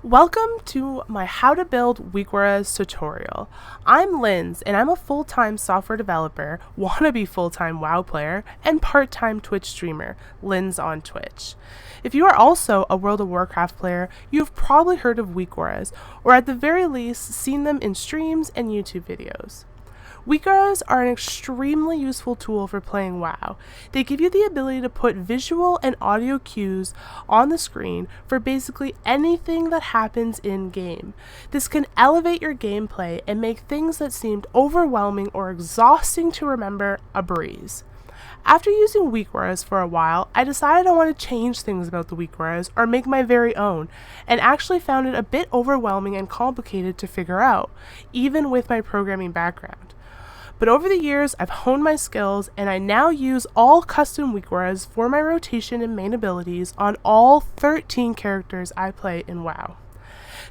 Welcome to my How to Build WeakWhereas tutorial. I'm Linz, and I'm a full-time software developer, wannabe full-time WoW player, and part-time Twitch streamer, Linz on Twitch. If you are also a World of Warcraft player, you've probably heard of WeakWhereas, or at the very least seen them in streams and YouTube videos. WeakWhereas are an extremely useful tool for playing WoW. They give you the ability to put visual and audio cues on the screen for basically anything that happens in-game. This can elevate your gameplay and make things that seemed overwhelming or exhausting to remember a breeze. After using WeakWhereas for a while, I decided I want to change things about the WeakWhereas or make my very own, and actually found it a bit overwhelming and complicated to figure out, even with my programming background. But over the years, I've honed my skills, and I now use all custom WeakWhereas for my rotation and main abilities on all 13 characters I play in WoW.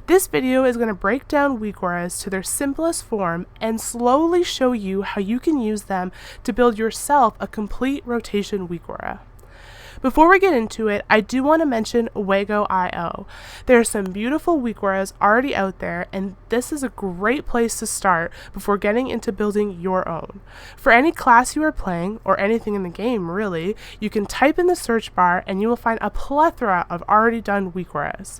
This video is going to break down WeakWhereas to their simplest form and slowly show you how you can use them to build yourself a complete rotation WeakWhereas. Before we get into it, I do want to mention Wego.io. There are some beautiful WeakWhereas already out there, and this is a great place to start before getting into building your own. For any class you are playing, or anything in the game really, you can type in the search bar and you will find a plethora of already done WeakWhereas.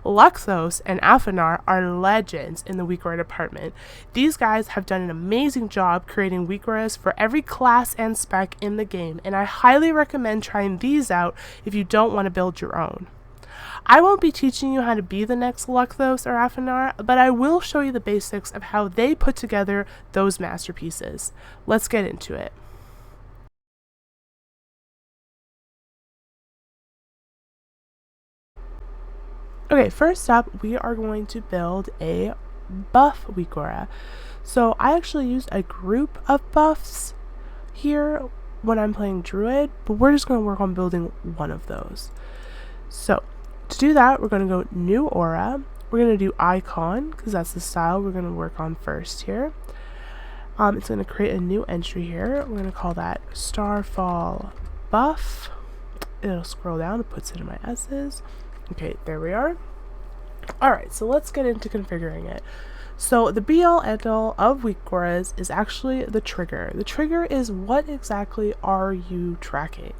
Luxos and Afinar are legends in the WeakWhereas department. These guys have done an amazing job creating WeakWhereas for every class and spec in the game, and I highly recommend trying these out if you don't want to build your own. I won't be teaching you how to be the next Luxos or Afinar, but I will show you the basics of how they put together those masterpieces. Let's get into it. Okay, first up, we are going to build a buff WeakWhereas. So I actually used a group of buffs here when I'm playing Druid, but we're just going to work on building one of those. So to do that, we're going to go New Aura. We're going to do Icon, because that's the style we're going to work on first here. It's going to create a new entry here. We're going to call that Starfall Buff. It'll scroll down, it puts it in my S's. Okay, there we are. Alright, so let's get into configuring it. So the be-all end-all of WeakWhereas is actually the trigger. The trigger is what exactly are you tracking?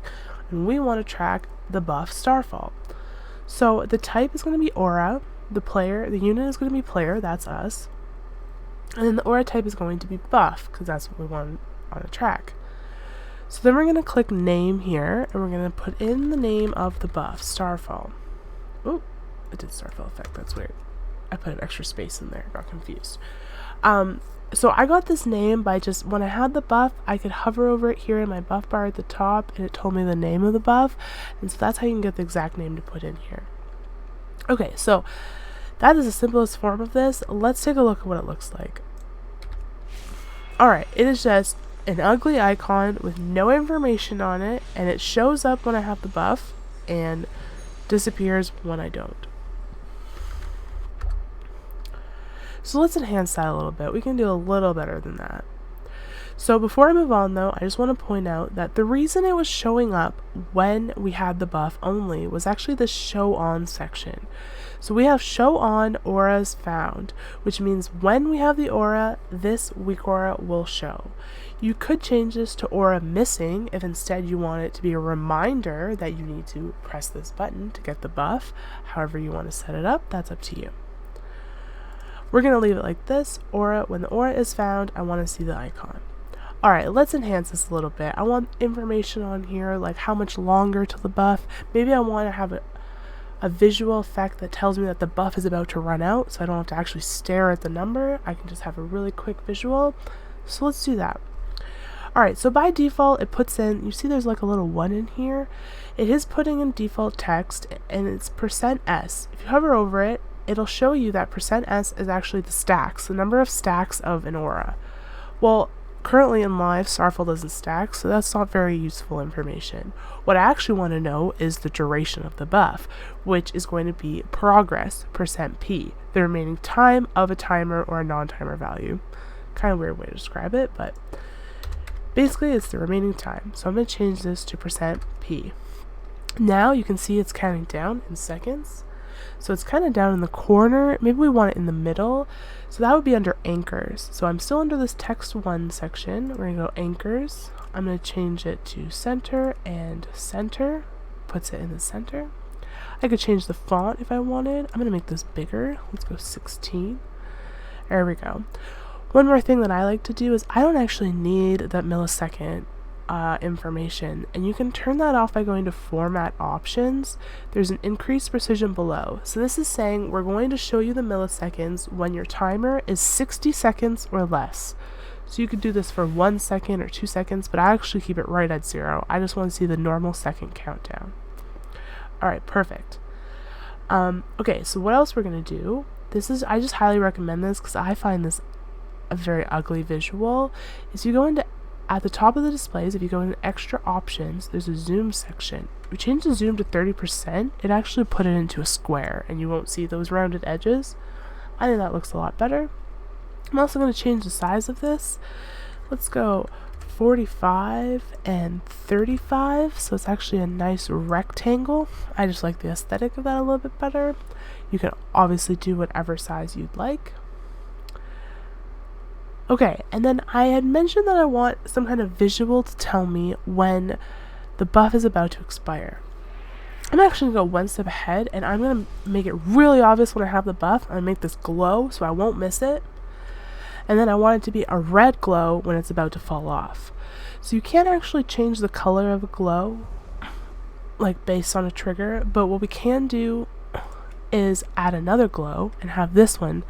And we want to track the buff Starfall. So the type is going to be Aura, the unit is going to be player, that's us. And then the Aura type is going to be buff, because that's what we want on a track. So then we're going to click name here, and we're going to put in the name of the buff, Starfall. Oh, it did Starfall effect, that's weird. I put an extra space in there, got confused. So I got this name by just, when I had the buff, I could hover over it here in my buff bar at the top, and it told me the name of the buff, and so that's how you can get the exact name to put in here. Okay, so that is the simplest form of this. Let's take a look at what it looks like. Alright, it is just an ugly icon with no information on it, and it shows up when I have the buff, and disappears when I don't. So let's enhance that a little bit. We can do a little better than that. So before I move on though, I just want to point out that the reason it was showing up when we had the buff only was actually the show on section. So we have show on auras found, which means when we have the aura, this WeakWhereas will show. You could change this to aura missing if instead you want it to be a reminder that you need to press this button to get the buff. However you want to set it up, that's up to you. We're going to leave it like this. Aura, when the aura is found, I want to see the icon. Alright, let's enhance this a little bit. I want information on here, like how much longer till the buff. Maybe I want to have a visual effect that tells me that the buff is about to run out, so I don't have to actually stare at the number. I can just have a really quick visual. So let's do that. Alright, so by default it puts in, you see there's like a little 1 in here. It is putting in default text, and it's %s. If you hover over it, it'll show you that %s is actually the stacks, the number of stacks of an aura. Well, currently in live, Starfall doesn't stack, so that's not very useful information. What I actually want to know is the duration of the buff, which is going to be progress %p, the remaining time of a timer or a non-timer value. Kind of weird way to describe it, but basically it's the remaining time. So I'm going to change this to %p. Now you can see it's counting down in seconds. So it's kind of down in the corner. Maybe we want it in the middle. So that would be under anchors. So I'm still under this text 1 section. We're going to go anchors. I'm going to change it to center and center. Puts it in the center. I could change the font if I wanted. I'm going to make this bigger. Let's go 16. There we go. One more thing that I like to do is I don't actually need that millisecond information, and you can turn that off by going to format options. There's an increased precision below. So this is saying we're going to show you the milliseconds when your timer is 60 seconds or less. So you could do this for 1 second or 2 seconds, but I actually keep it right at 0. I just want to see the normal second countdown. Alright, perfect. Okay, so what else we're going to do, I just highly recommend this because I find this a very ugly visual, is you go into, at the top of the displays, if you go into extra options, there's a zoom section. If you change the zoom to 30%, it actually put it into a square and you won't see those rounded edges. I think that looks a lot better. I'm also going to change the size of this. Let's go 45 and 35, so it's actually a nice rectangle. I just like the aesthetic of that a little bit better. You can obviously do whatever size you'd like. Okay, and then I had mentioned that I want some kind of visual to tell me when the buff is about to expire. I'm actually going to go one step ahead, and I'm going to make it really obvious when I have the buff. I'm going to make this glow so I won't miss it. And then I want it to be a red glow when it's about to fall off. So you can't actually change the color of a glow, like based on a trigger, but what we can do is add another glow and have this one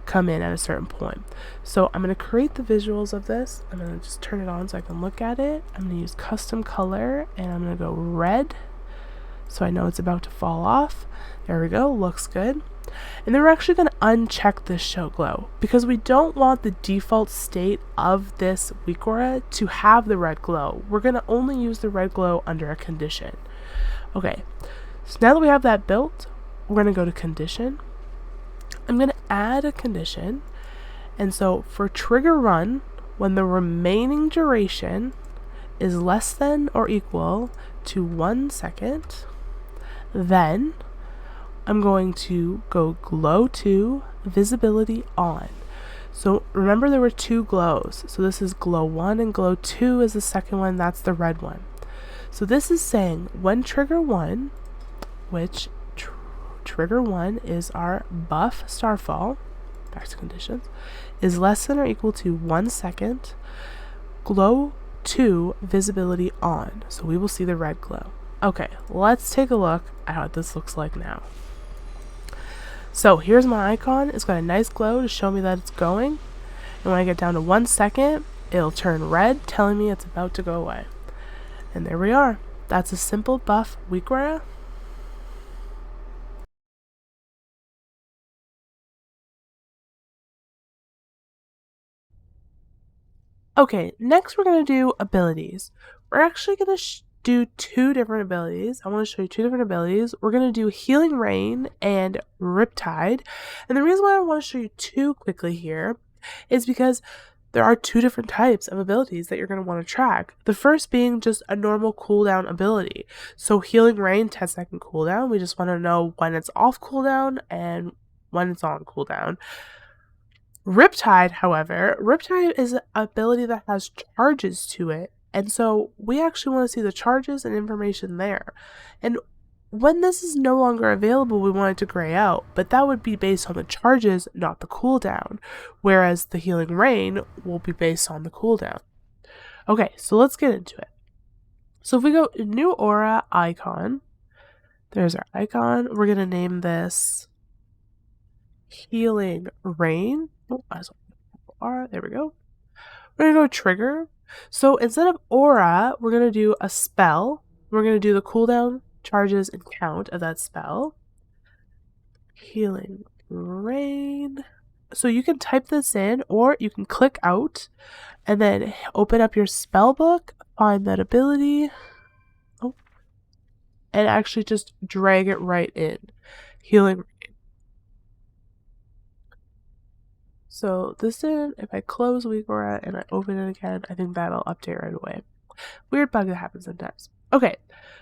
come in at a certain point. So I'm going to create the visuals of this. I'm going to just turn it on so I can look at it. I'm going to use custom color and I'm going to go red so I know it's about to fall off. There we go, looks good. And then we're actually going to uncheck this show glow because we don't want the default state of this weak aura to have the red glow. We're going to only use the red glow under a condition. Okay, so now that we have that built, we're going to go to condition. I'm going to add a condition, and so for trigger run, when the remaining duration is less than or equal to 1 second, then I'm going to go glow 2, visibility on. So remember there were 2 glows, so this is glow 1 and glow 2 is the second one, that's the red one. So this is saying when trigger 1, which trigger 1 is our buff starfall, back to conditions, is less than or equal to 1 second, glow 2, visibility on. So we will see the red glow. Okay, let's take a look at what this looks like now. So here's my icon. It's got a nice glow to show me that it's going. And when I get down to 1 second, it'll turn red, telling me it's about to go away. And there we are. That's a simple buff weak aura. Okay, next we're going to do abilities. We're actually going to do 2 different abilities. I want to show you 2 different abilities. We're going to do Healing Rain and Riptide. And the reason why I want to show you 2 quickly here is because there are 2 different types of abilities that you're going to want to track. The first being just a normal cooldown ability. So Healing Rain, 10-second cooldown. We just want to know when it's off cooldown and when it's on cooldown. Riptide, however, Riptide is an ability that has charges to it, and so we actually want to see the charges and information there. And when this is no longer available, we want it to gray out, but that would be based on the charges, not the cooldown, whereas the Healing Rain will be based on the cooldown. Okay, so let's get into it. So if we go new aura icon, there's our icon. We're going to name this Healing Rain. Oh, there we go. We're going to go trigger. So instead of aura, we're going to do a spell. We're going to do the cooldown, charges, and count of that spell. Healing Rain. So you can type this in, or you can click out, and then open up your spell book, find that ability, and actually just drag it right in. Healing Rain. So this in, if I close weak aura and I open it again, I think that'll update right away. Weird bug that happens sometimes. Okay,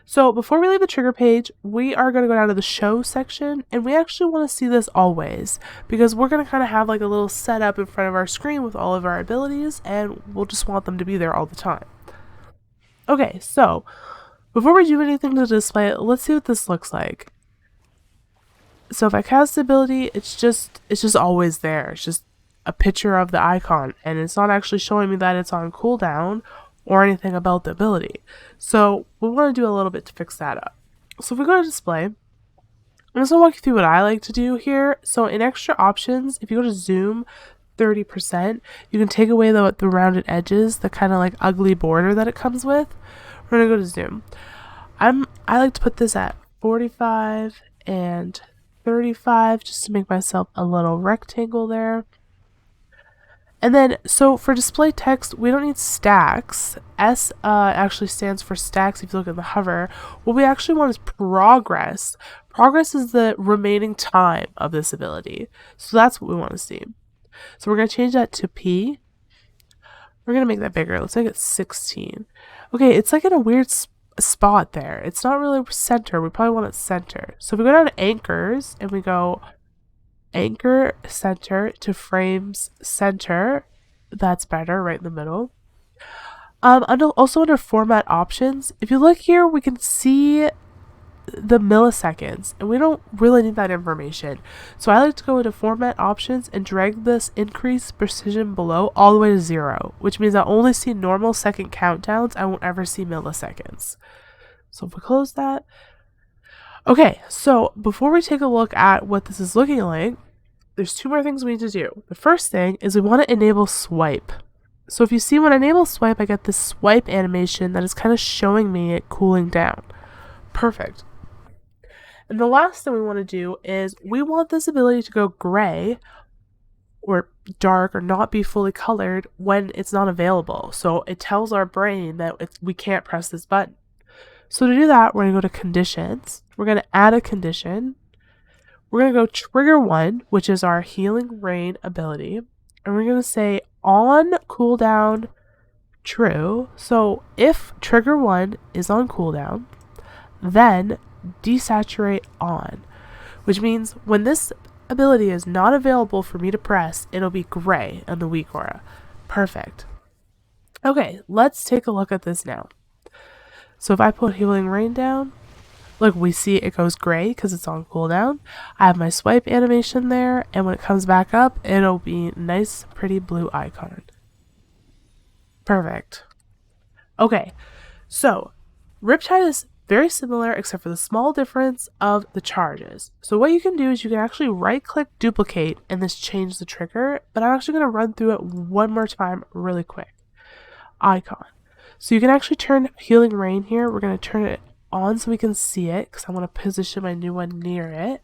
so before we leave the trigger page, we are going to go down to the show section, and we actually want to see this always because we're going to kind of have like a little setup in front of our screen with all of our abilities, and we'll just want them to be there all the time. Okay, so before we do anything to display it, let's see what this looks like. So if I cast the ability, it's just always there. It's just a picture of the icon, and it's not actually showing me that it's on cooldown or anything about the ability. So we want to do a little bit to fix that up. So if we go to display, I'm just going to walk you through what I like to do here. So in extra options, if you go to zoom 30%, you can take away the rounded edges, the kind of like ugly border that it comes with. We're going to go to zoom. I like to put this at 45 and 35 just to make myself a little rectangle there. And then, so for display text, we don't need stacks. S actually stands for stacks if you look at the hover. What we actually want is progress. Progress is the remaining time of this ability. So that's what we want to see. So we're going to change that to P. We're going to make that bigger. Let's make it 16. Okay, it's like in a weird spot there. It's not really center. We probably want it center. So if we go down to anchors and we go anchor center to frames center, that's better, right in the middle. Also under format options, if you look here, we can see the milliseconds, and we don't really need that information. So I like to go into format options and drag this increase precision below all the way to 0, which means I'll only see normal second countdowns. I won't ever see milliseconds. So if we close that. Okay, so before we take a look at what this is looking like, there's two more things we need to do. The first thing is we want to enable swipe. So if you see when I enable swipe, I get this swipe animation that is kind of showing me it cooling down. Perfect. And the last thing we want to do is we want this ability to go gray or dark or not be fully colored when it's not available. So it tells our brain that we can't press this button. So to do that, we're going to go to conditions. We're going to add a condition. We're going to go trigger 1, which is our healing rain ability. And we're going to say on cooldown true. So if trigger 1 is on cooldown, then desaturate on, which means when this ability is not available for me to press, it'll be gray on the weak aura. Perfect. Okay, let's take a look at this now. So if I put healing rain down, look, we see it goes gray because it's on cooldown. I have my swipe animation there, and when it comes back up, it'll be nice, pretty blue icon. Perfect. Okay, so Riptide is very similar except for the small difference of the charges. So what you can do is you can actually right click duplicate and this change the trigger, but I'm actually going to run through it one more time really quick. Icon. So you can actually turn healing rain here. We're going to turn it on so we can see it because I want to position my new one near it.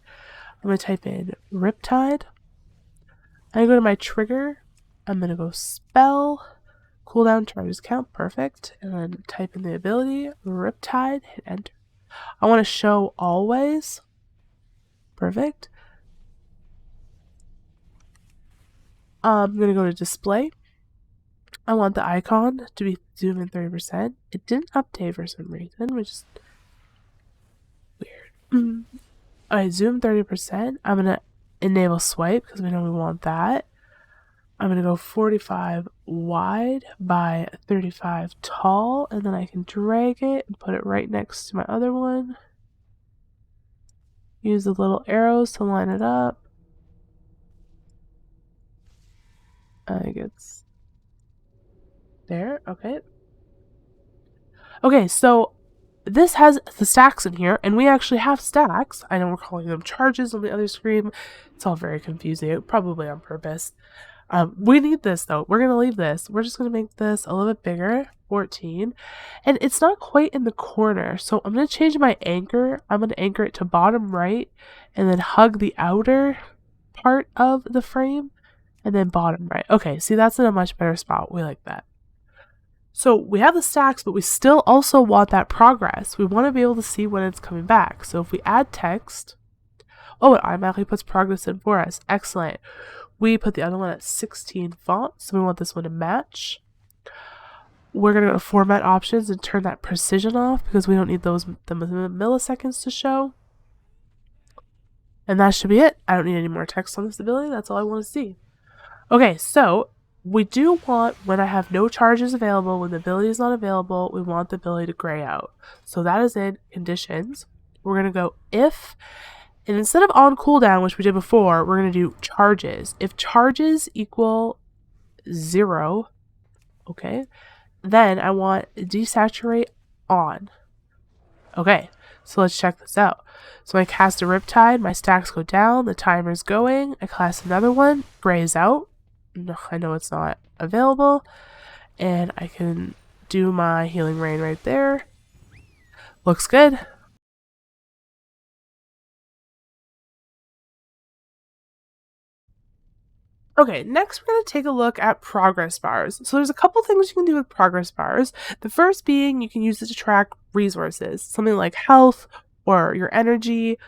I'm going to type in Riptide. I go to my trigger. I'm going to go spell. Cooldown charges count, perfect, and then type in the ability, Riptide, hit enter. I want to show always, perfect. I'm going to go to display. I want the icon to be zoom in 30%. It didn't update for some reason, which is weird. Alright, zoom 30%. I'm going to enable swipe because we know we want that. I'm going to go 45 wide by 35 tall, and then I can drag it and put it right next to my other one. Use the little arrows to line it up. I think it's there. Okay. Okay, so this has the stacks in here, and we actually have stacks. I know we're calling them charges on the other screen. It's all very confusing, probably on purpose. We need this though. We're going to leave this. We're just going to make this a little bit bigger, 14. And it's not quite in the corner. So I'm going to change my anchor. I'm going to anchor it to bottom right and then hug the outer part of the frame and then bottom right. Okay, see, that's in a much better spot. We like that. So we have the stacks, but we still also want that progress. We want to be able to see when it's coming back. So if we add text, oh, it automatically puts progress in for us. Excellent. We put the other one at 16 font, so we want this one to match. we're going to go to format options and turn that precision off because we don't need the milliseconds to show. And that should be it. I don't need any more text on this ability. That's all I want to see. Okay, so we do want, when I have no charges available, when the ability is not available, we want the ability to gray out. So that is in conditions. We're going to go if, and instead of on cooldown, which we did before, we're going to do charges. If charges equal 0, okay, then I want desaturate on. Okay, so let's check this out. So I cast a Riptide, my stacks go down, the timer's going, I cast another one, grays out. No, I know it's not available, and I can do my Healing Rain right there. Looks good. Okay, next we're going to take a look at progress bars. So there's a couple things you can do with progress bars. The first being you can use it to track resources, something like health or your energy,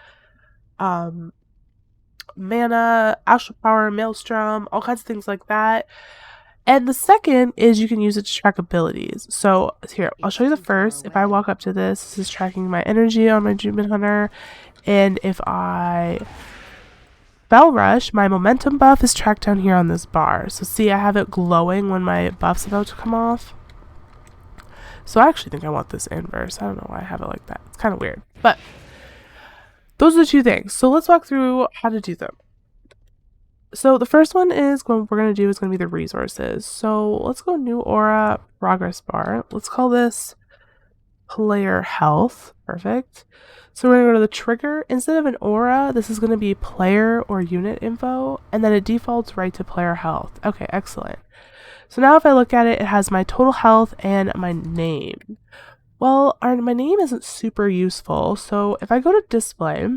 mana, astral power, maelstrom, all kinds of things like that. And the second is you can use it to track abilities. So here, I'll show you the first. If I walk up to this is tracking my energy on my Druidman Hunter. And if I Bell Rush, my momentum buff is tracked down here on this bar. So see, I have it glowing when my buff's about to come off. So I actually think I want this inverse. I don't know why I have it like that. It's kind of weird. But those are the two things. So let's walk through how to do them. So the first one is what we're going to do is going to be the resources. So let's go new aura progress bar. Let's call this player health. Perfect. So we're going to go to the trigger. Instead of an aura, this is going to be player or unit info, and then it defaults right to player health. Okay, excellent. So now if I look at it, it has my total health and my name. Well, my name isn't super useful. So if I go to display,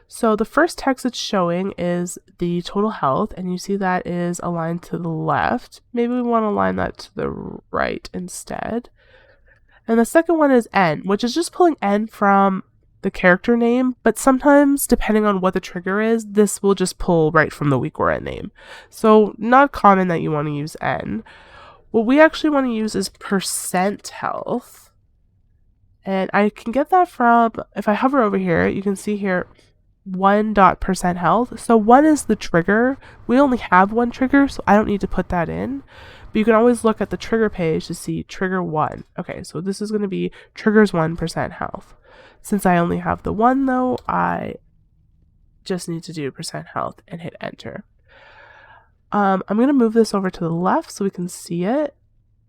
so the first text it's showing is the total health, and you see that is aligned to the left. Maybe we want to align that to the right instead. And the second one is N, which is just pulling N from the character name, but sometimes, depending on what the trigger is, this will just pull right from the weak aura name. So not common that you want to use N. What we actually want to use is percent health. And I can get that from, if I hover over here, you can see here 1% health. So 1 is the trigger. We only have one trigger, so I don't need to put that in. But you can always look at the trigger page to see trigger 1. Okay, so this is going to be triggers 1% health. Since I only have the 1 though, I just need to do percent health and hit enter. I'm going to move this over to the left so we can see it.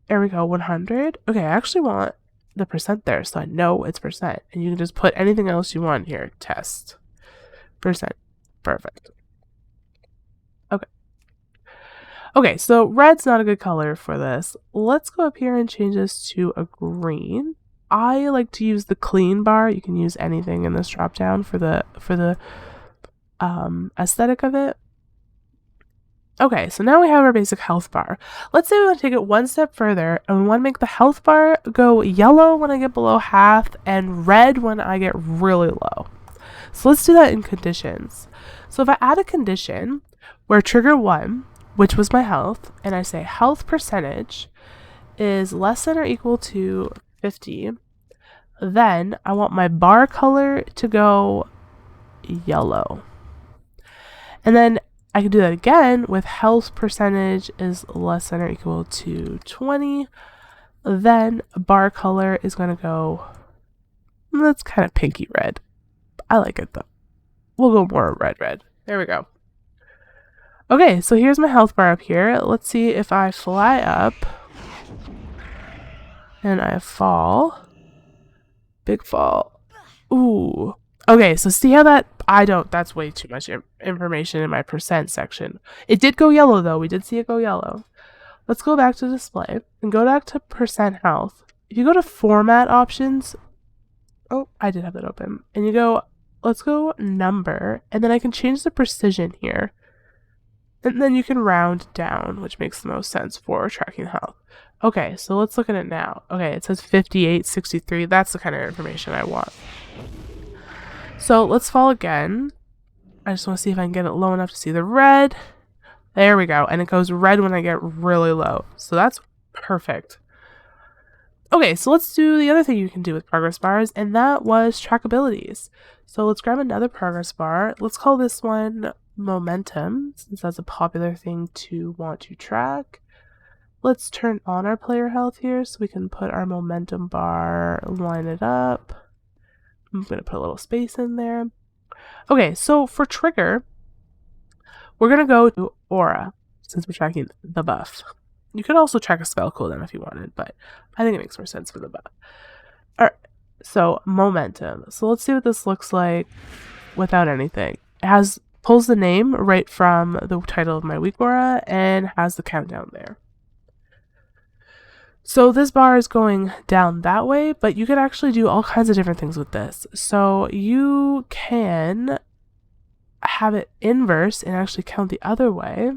There we go, 100. Okay, I actually want the percent there so I know it's percent. And you can just put anything else you want here. Test. Percent. Perfect. Okay, so red's not a good color for this. Let's go up here and change this to a green. I like to use the clean bar. You can use anything in this drop down for the aesthetic of it. Okay, so now we have our basic health bar. Let's say we want to take it one step further and we want to make the health bar go yellow when I get below half and red when I get really low. So let's do that in conditions. So if I add a condition where trigger 1, which was my health, and I say health percentage is less than or equal to 50, then I want my bar color to go yellow. And then I can do that again with health percentage is less than or equal to 20, then bar color is going to go, that's kind of pinky red. I like it though. We'll go more red. There we go. Okay, so here's my health bar up here. Let's see if I fly up and I fall. Big fall. Ooh. Okay, so see how that, that's way too much information in my percent section. It did go yellow though. We did see it go yellow. Let's go back to display and go back to percent health. If you go to format options, oh, I did have that open. And you go, let's go number, and then I can change the precision here. And then you can round down, which makes the most sense for tracking health. Okay, so let's look at it now. Okay, it says 5863. That's the kind of information I want. So let's fall again. I just want to see if I can get it low enough to see the red. There we go. And it goes red when I get really low. So that's perfect. Okay, so let's do the other thing you can do with progress bars, and that was track abilities. So let's grab another progress bar. Let's call this one momentum, since that's a popular thing to want to track. Let's turn on our player health here so we can put our momentum bar, line it up. I'm going to put a little space in there. Okay, so for trigger, we're going to go to aura, since we're tracking the buff. You could also track a spell cooldown if you wanted, but I think it makes more sense for the buff. Alright, so momentum. So let's see what this looks like without anything. It pulls the name right from the title of my weak aura and has the countdown there. So this bar is going down that way, but you could actually do all kinds of different things with this. So you can have it inverse and actually count the other way.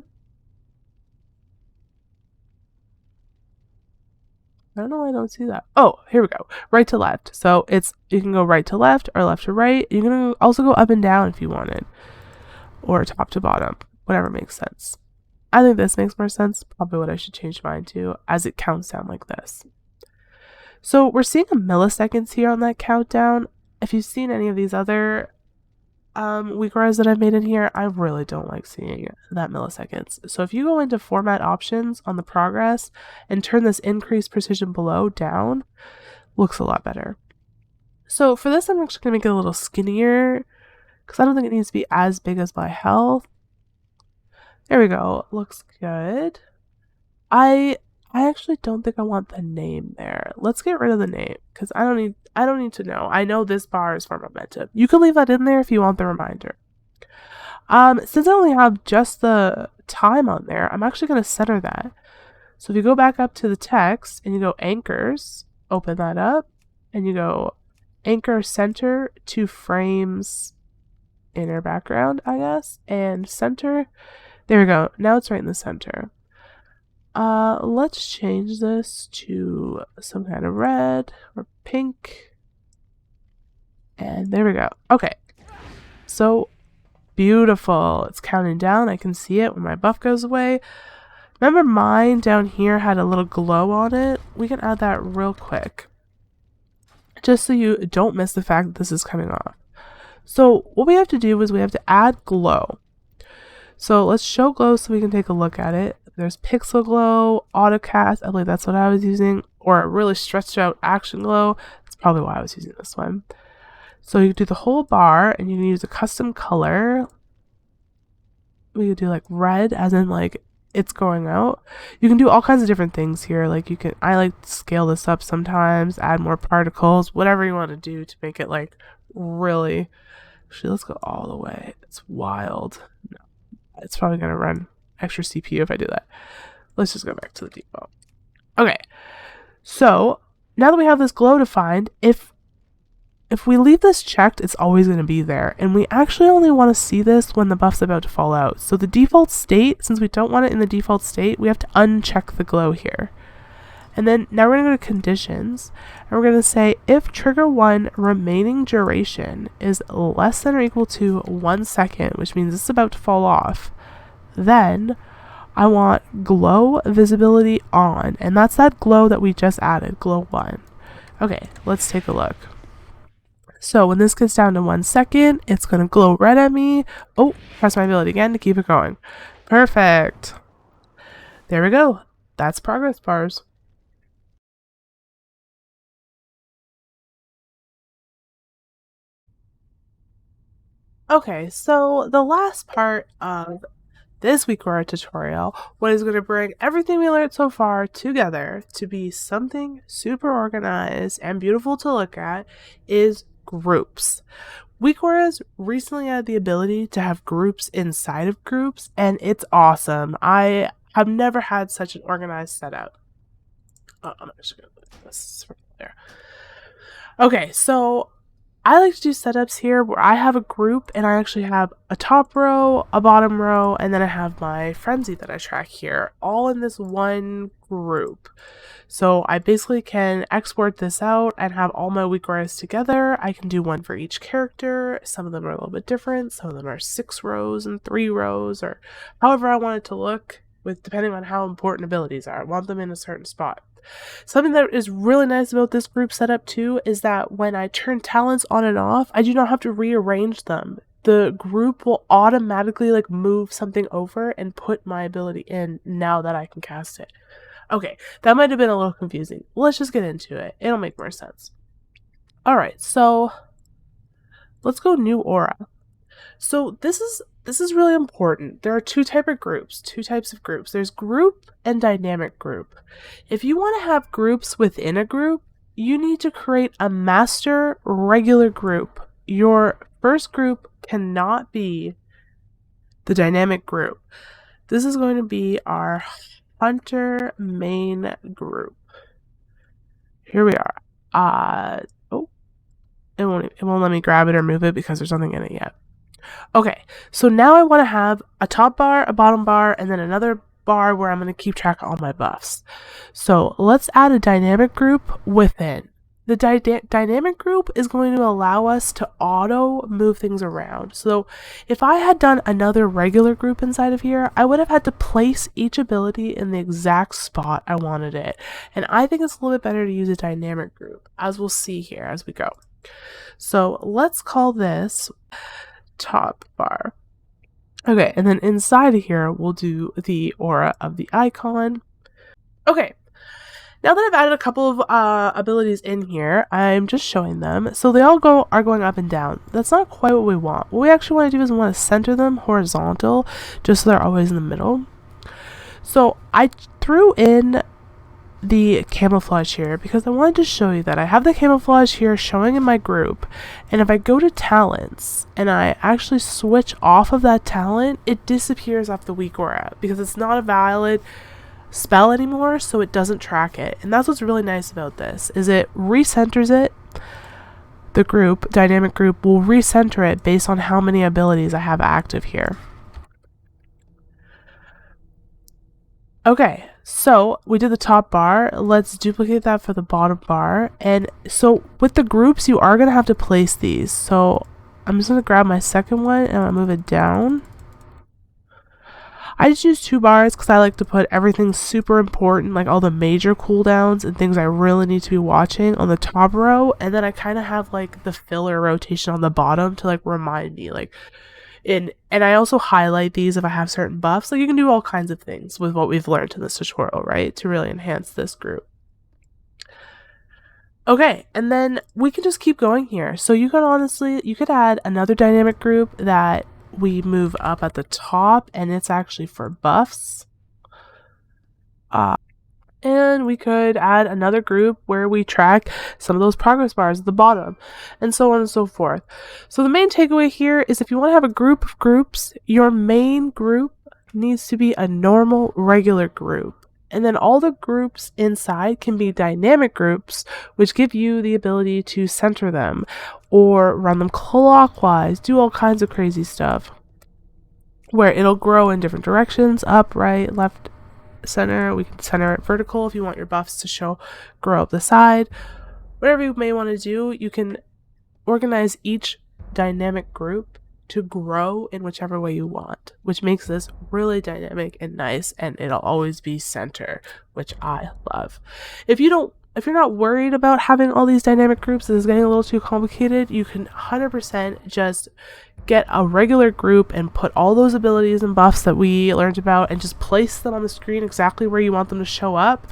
I don't know why I don't see that. Oh, here we go. Right to left. So you can go right to left or left to right. You can also go up and down if you wanted, or top to bottom, whatever makes sense. I think this makes more sense. Probably what I should change mine to, as it counts down like this. So we're seeing a milliseconds here on that countdown. If you've seen any of these other weak auras that I've made in here, I really don't like seeing that milliseconds. So if you go into format options on the progress and turn this increase precision below down, looks a lot better. So for this, I'm actually going to make it a little skinnier because I don't think it needs to be as big as my health. There we go. Looks good. I actually don't think I want the name there. Let's get rid of the name because I don't need to know. I know this bar is for momentum. You can leave that in there if you want the reminder. Since I only have just the time on there, I'm actually going to center that. So if you go back up to the text and you go anchors, open that up, and you go anchor center 2 frames inner background, I guess, and center. There we go. Now it's right in the center. Let's change this to some kind of red or pink. And there we go. Okay. So beautiful. It's counting down. I can see it when my buff goes away. Remember mine down here had a little glow on it? We can add that real quick, just so you don't miss the fact that this is coming off. So what we have to do is we have to add glow. So let's show glow so we can take a look at it. There's Pixel Glow, AutoCast, I believe that's what I was using, or a really stretched out Action Glow. That's probably why I was using this one. So you can do the whole bar, and you can use a custom color. We could do like red, as in like it's going out. You can do all kinds of different things here. Like I like to scale this up sometimes, add more particles, whatever you want to do to make it like really. Actually, let's go all the way. It's wild. No, it's probably gonna run extra CPU if I do that. Let's just go back to the default. Okay, so now that we have this glow defined, if we leave this checked, it's always going to be there, and we actually only want to see this when the buff's about to fall out. So the default state, since we don't want it in the default state, we have to uncheck the glow here. And then now we're going to go to conditions, and we're going to say if trigger 1 remaining duration is less than or equal to 1 second, which means it's about to fall off, then I want glow visibility on, and that's that glow that we just added, glow 1. Okay, let's take a look. So when this gets down to 1 second, it's going to glow red at me. Oh, press my ability again to keep it going. Perfect. There we go. That's progress bars. Okay, so the last part of this week aura tutorial, what is going to bring everything we learned so far together to be something super organized and beautiful to look at, is groups. Weak auras recently had the ability to have groups inside of groups, and it's awesome. I have never had such an organized setup. Oh, I'm actually going to put this right there. Okay, so I like to do setups here where I have a group and I actually have a top row, a bottom row, and then I have my frenzy that I track here, all in this one group. So I basically can export this out and have all my weak auras together. I can do one for each character. Some of them are a little bit different. Some of them are 6 rows and 3 rows, or however I want it to look, with depending on how important abilities are. I want them in a certain spot. Something that is really nice about this group setup too is that when I turn talents on and off, I do not have to rearrange them. The group will automatically like move something over and put my ability in now that I can cast it. Okay, that might have been a little confusing. Let's just get into it. It'll make more sense. Alright, so let's go new aura. So this is really important. There are two types of groups. There's group and dynamic group. If you want to have groups within a group, you need to create a master regular group. Your first group cannot be the dynamic group. This is going to be our hunter main group. Here we are. It won't let me grab it or move it because there's nothing in it yet. Okay, so now I want to have a top bar, a bottom bar, and then another bar where I'm going to keep track of all my buffs. So let's add a dynamic group within. The dynamic group is going to allow us to auto move things around. So if I had done another regular group inside of here, I would have had to place each ability in the exact spot I wanted it. And I think it's a little bit better to use a dynamic group, as we'll see here as we go. So let's call this top bar. Okay, and then inside of here, we'll do the aura of the icon. Okay, now that I've added a couple of abilities in here, I'm just showing them. So they all are going up and down. That's not quite what we want. What we actually want to do is we want to center them horizontal, just so they're always in the middle. So I threw in the camouflage here because I wanted to show you that I have the camouflage here showing in my group, and if I go to talents and I actually switch off of that talent, it disappears off the weak aura because it's not a valid spell anymore, so it doesn't track it. And that's what's really nice about this, is it recenters it. The group, dynamic group, will recenter it based on how many abilities I have active here. Okay, so we did the top bar. Let's duplicate that for the bottom bar. And so with the groups, you are going to have to place these. So I'm just going to grab my second one and I'll move it down. I just use 2 bars because I like to put everything super important, like all the major cooldowns and things I really need to be watching on the top row. And then I kind of have like the filler rotation on the bottom to like remind me, like, and I also highlight these if I have certain buffs. Like you can do all kinds of things with what we've learned in this tutorial, right? To really enhance this group. Okay, and then we can just keep going here. So you could add another dynamic group that we move up at the top, and it's actually for buffs. And we could add another group where we track some of those progress bars at the bottom, and so on and so forth. So the main takeaway here is if you want to have a group of groups, your main group needs to be a normal, regular group. And then all the groups inside can be dynamic groups, which give you the ability to center them or run them clockwise, do all kinds of crazy stuff, where it'll grow in different directions, up, right, left, center. We can center it vertical if you want your buffs to grow up the side. Whatever you may want to do, you can organize each dynamic group to grow in whichever way you want, which makes this really dynamic and nice, and it'll always be center, which I love. If you're not worried about having all these dynamic groups, this is getting a little too complicated, you can 100% just get a regular group and put all those abilities and buffs that we learned about and just place them on the screen exactly where you want them to show up,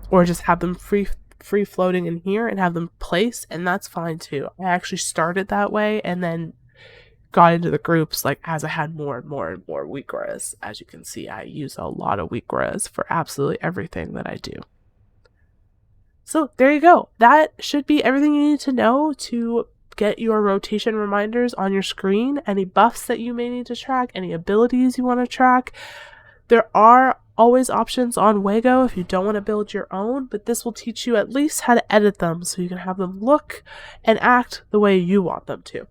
or just have them free floating in here and have them place, and that's fine too. I actually started that way and then got into the groups like as I had more and more weak auras. As you can see, I use a lot of weak auras for absolutely everything that I do. So there you go. That should be everything you need to know to get your rotation reminders on your screen, any buffs that you may need to track, any abilities you want to track. There are always options on Wago if you don't want to build your own, but this will teach you at least how to edit them so you can have them look and act the way you want them to.